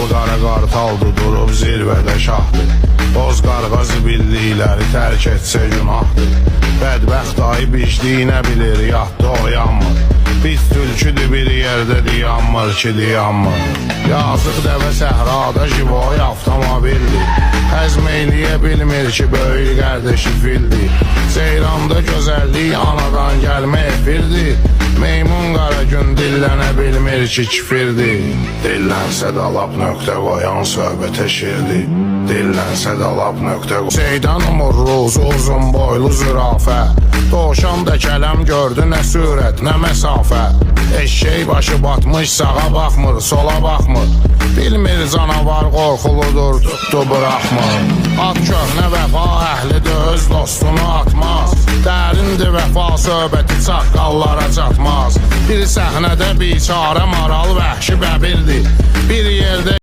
Maral qara qartaldı, durub zirvədə şahdır. Boz qarğa zibillikləri tərk etsə günahdır. Bədbəxt ayı bicdiyinə bilir, yatdı oyanmır. Biz tülküdür bir yerdə diyanmır ki diyanmır. Yazıq dəvə səhrada jivoy avtomobildir. Həzm eyləyə bilmir ki böyük qardeşi fildir. Seyranda gözəllik anadan gəlmə efirdir. Meymun qara gün dillənə bilmir ki kifirdir. Dillənsə də lap nöqtə qoyan söhbət eşirdir. Dillənsə də lap nöqtə qoyan. Şeydan umurruz uzun boylu zürafə. Doğuşan da kələm gördü nə sürət nə məsafə. Eşşək başı batmış sağa baxmır sola baxmır. Bilmir canavar qorxuludur tutdu buraxmır. At köhnə vəfa əhlidir öz dostunu atmaz. Dərindir vəfa söhbəti çaqqallara çatmaz. Bir səhnədə biçarə maral vəhşi bəbirdir. Bir yerdə